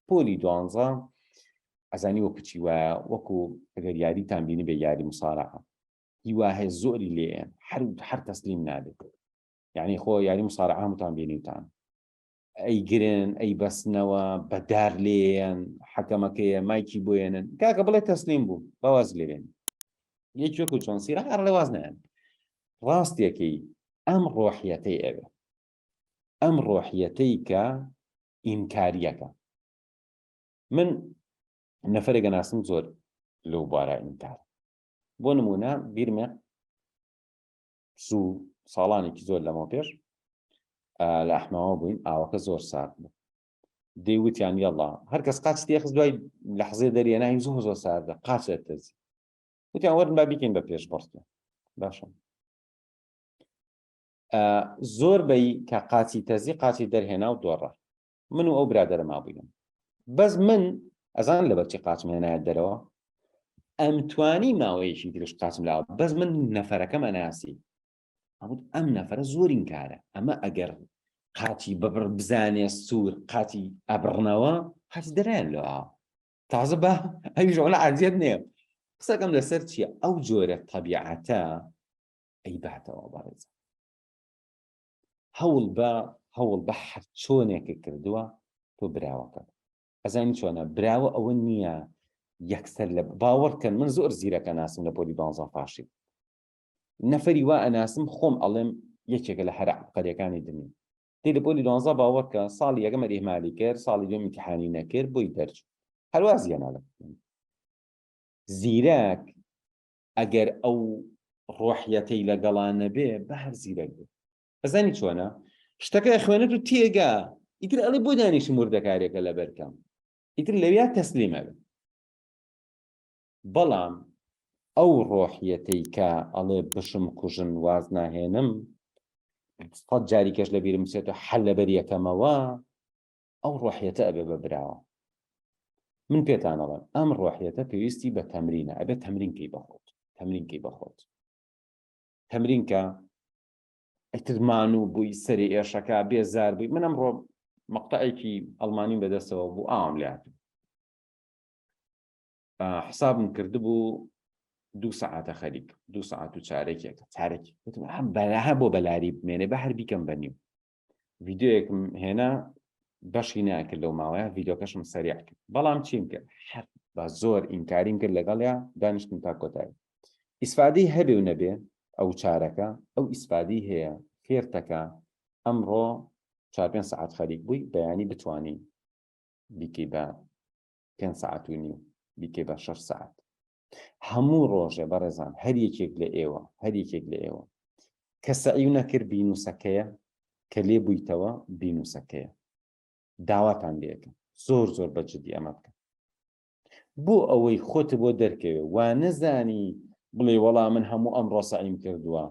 پۆلی 12 ئەزانی وە پچی وایە وەکو ئەگەر یاریتان بینی بە یاری مسارعە هیوا هەیە زۆری لێیان هەر تەسلیم نابێت یعنی خۆ یاری مسارعە هەمووتان بینیتان ئەی گرن ئەی بەسنەوە بەدار لێیان حەکەمەکەیە مایکی بۆێنن کاکە بڵێ تەسلیم بوو بەواز لێوێن یەکی وەکو چۆن سیرە هەر لەواز نایەن ڕاستیەکەی ئەم ڕۆحیەتەی ئەوێ ئەم ڕۆحیەتەی کە ئینکاریەکە من نەفەرێکە ناسم زۆر لەو بارە ئینکار بۆ نمونە بیرمێ ساڵانێکی زۆر لەمەوە پێش لە ئەحمەوە بووین ئاوەکە زۆر سارد بوو دەیوتیان یەڵڵا هەر کەس قاچی تێخست دوای لەحزێ دەریێناهی زۆر ساردە قاچێت تەزی وتیان وەرن با بیکەین بە پێش بڕکە باشە زۆر بەی کە قاچی تەزی قاچی دەرهێنا و دۆڕە من و ئەو برادەرە مابووین بەس من ئەزان لە بەرچی قاچم هێنایەت دەرەوە ئەمتوانی ماوەیەکی ترش قاچم لاوە بەس من نەفەرەکەم ئەناسی ئەم نەفەرە زۆرین کارە ئەمە ئەگەر قاچی ببڕ بزانێ سوور قاچی ئەبڕنەوە قاچی دەرایەن لە تازە بە ئەویش ئەوە عەجیب نییە قسەکەم لەسەر چییە ئەو جۆرە تەبیعەتە ئەی باتەوە بەڕێزە هەوڵ بە هەر چۆنێکە کردووە تۆ براوەکە ئەزانی چۆنە براوە ئەوە نییە یەکسەر لە باوەڕکەن من زۆر زیرەکە ناسم لە پۆلی 12 فاشی نەفەری وا ئەناسم خۆم ئەڵێم یەکێکە لە هەر عەبقەریەکانی دنیا دێ لە پۆلی 12 باوەڕکە ساڵی یەکەم ئیهمالی کرد ساڵی دووەم ئیمتیحانی نەکرد بۆی دەرچوو هەروە زیانە زیرەک ئەگەر ئەو ڕۆحیەتەی لەگەڵانە بێ بە هەر زیرەک بێ ئەزانی چۆنە شتەکە خوێنێت و تێگا ئیتر ئەڵێ بۆ دانیشم وردەکارێکە لە بەرکەم ئیتر لەویا تەسلیمە بێ بەڵام ئەو ڕۆحیەتەی کە ئەڵێ بشم کوژن واز ناهێنم سەد جاری کەش لە بیرم بچێتە حەل لەبەر یەکەمەوە ئەو ڕۆحیەتە ئەبێ بە براوە من پێتان ئەڵێم ئەم ڕۆحیەتە پێویستی بە تەمرینە ئەبێت تەمرینکەی بەخۆت تەمرینکە ئەترمان و بووی سەری ئێشەکە بێزار بووی من ئەمڕۆ مەقتەعێکی ئەڵمانی بەدەستەوە بوو ئاوام لێ هاتوو حسابم کردبوو 2 سەعاتە خەریک 2 سەعات و چارێکی وتم بەلاها بۆ بەلاری بمێنێ بە هەر بیکەم بەنیو ڤیدیۆیەکم هێنا بەشی ناکرد لەو ماوەیە ڤیدیۆکەشم سەریع کرد بەڵام چیم کرد بە زۆر ئینکاریم کرد لەگەڵیا دانیشتم تا کۆتایی ئیسفادەی هەبێ و نەبێ ئەو چارەکە ئەو ئیسفادەی هەیە فێرتەکە ئەمڕۆ 4-5 سەعات خەریک بووی بەیانی بتوانی بیکەی بە 5 سەعات و نیو بیکەی بە 6 سەعات هەموو ڕۆژێ بەڕێزان هەر یەکێک لە ئێوە کە سەعی نەکرد بینوسەکەیە کە لێ بوویتەوە بینوسەکەیە داواتان لێکە زۆر بەجددی ئەمە بکە بۆ ئەوەی خۆت بۆ دەرکەوێ وا نەزانی بڵێ وەڵام من هەموو ئەمڕۆ سەعیم کردووە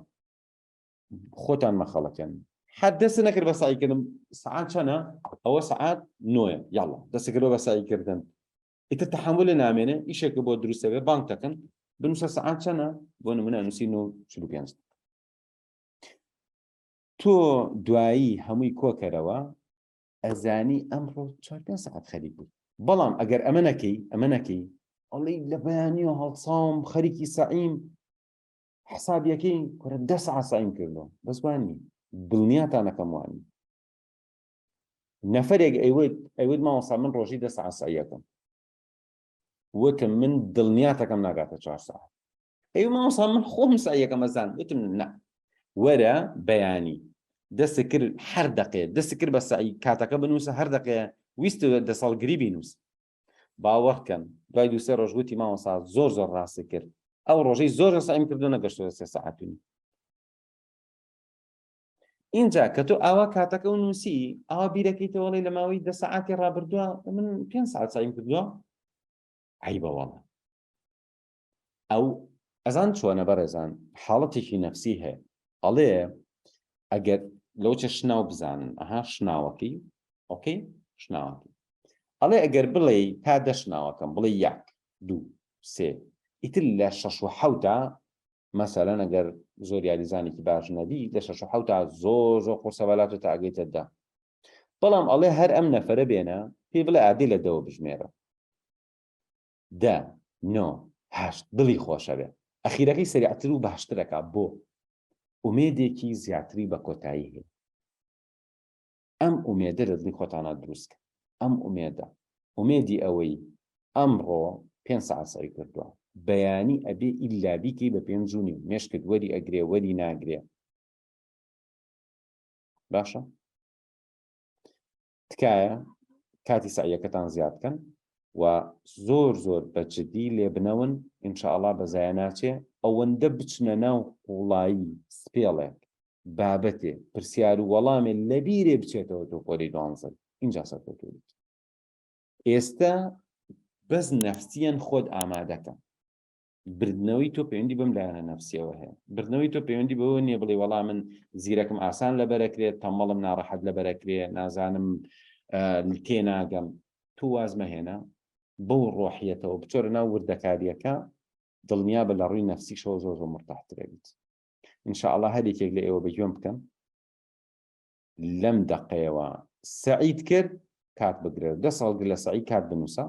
خۆتان مەخەڵەکەن حەد دەست نەکرد بە سەعیکردن سەعات چەنە ئەوە سەعات 9 یاڵڵا دەستەکردەوە بە سەعیکردن ئیتر تەحەمل نامێنێ ئیشێکە بۆ دروستەوێ بانک دەکەن بنووسە سەعات چەنە بۆ نمونە نووسی 9:45 تۆ دوایی هەمووی کۆکەرەوە ئەزانی ئەمڕۆ 4-5 سەعات خەریک بوو بەڵام ئەگەر ئەمە نەکەی ئەڵێ لە بەیانیوە هەڵساوم خەریکی سەعیم حسابیەکەی کورە 10 سەعات سەعیم کردەوە بەس وانی دڵنیاتانەکەم وانی نەفەرێک ئەیوت ماوەسا من ڕۆژی 10 سەعات سەعیەکەم وتم من دڵنیاتەکەم ناگاتە 4 سەعات ئەی ماوەسا من خۆم سەعیەکەم ئەزان وتم نە وەرە بەیانی دەست کرد هەر دەقێ دەست کرد بە سەعی کاتەکە بنووسە هەر دەقێ ویست 10 ساڵگری بینووس باوەڕکەن دوای 2-3 ڕۆژ گوتی ماوەسا زۆر ڕاستی کرد ئەو ڕۆژەی زۆر سەعیم کردو نەگەشتەوە 3 سەعاتونی اینجا کە تۆ ئاوا کاتەکە و نووسی ئاوا بیرەکەیتەوە وەڵێ لە ماوەی 10 سەعاتی ڕابردووە من 5 سەعات سەعیم کردووە عیبە وەڵە ئەو ئەزان چۆنە بەڕێزان حاڵەتێکی نەفسی هەیە ئەڵێ ئەگەر لەو چە شناو بزانن شناوەکەی ئۆکەی شناوەکەی ئەڵێ ئەگەر بڵێ تا 10 شناوەکەم بڵێ 1 2 3 ئیتر لە 6 و 7 مەسەلەن ئەگەر زۆر یاریزانێکی باش نەبی لە 6 و 7 زۆر قورسەبەلات و تا ئەگەیتە 10 بەڵام ئەڵێ هەر ئەم نەفەرە بێنە پێی بڵێ ئادی لە دەوە بژمێرە 10 9 8 دڵی خۆشە بێ ئەخیرەکەی سریعتر و باشترەکە بۆ ئومێدێکی زیاتری بە کۆتایی هەیە ئەم ئومێدە لە دڵی خۆتانە دروستکە ئەم ئومێدی ئەوەی ئەمڕۆ 5 ساعت سەری کردووە بەیانی ئەبێ ئیلا بیکەی بە 5 و نیم مێشکت وەری ئەگرێ وەری ناگرێ باشە تکایە کاتی سعیەکەتان زیاد بکەن و زۆر زۆر بەجددی لێ بنەون ئینشاءڵڵا بەزایە ناچێ ئەوەندە بچنە ناو قوڵایی سپێڵێک بابەتێ پرسیار و وەڵامێ لەبیرێ بچێتەوە تۆ پۆلی 12 اینجا سەرکەوتوویت ئێستا بەس نەفسیەن خۆت ئامادەکە بردنەوەی تۆ پەیوەندی بەم لایەنە نەفسیەوە هەیە بردنەوەی تۆ پەیوەندی بەوە نییە بڵێ وەڵام من زیرەکم ئاسان لەبەرەکرێت تەمەڵم ناڕەحەت لەبەرەکرێ نازانم تێناگەم تو وازمەهێنا بەو ڕۆحیەتەوە بچۆرە ناو وردەکاریەکە دڵنیا بە لە ڕووی نەفسیشەوە زۆر زۆر مرتاحترە بیت ئینشاءڵڵا هەرێکێک لە ئێوە بەگوێم بکەم لەم دەقەیەوە سەعید کرد کات بگرێت 10 ساڵ لە سەعید کات بنووسە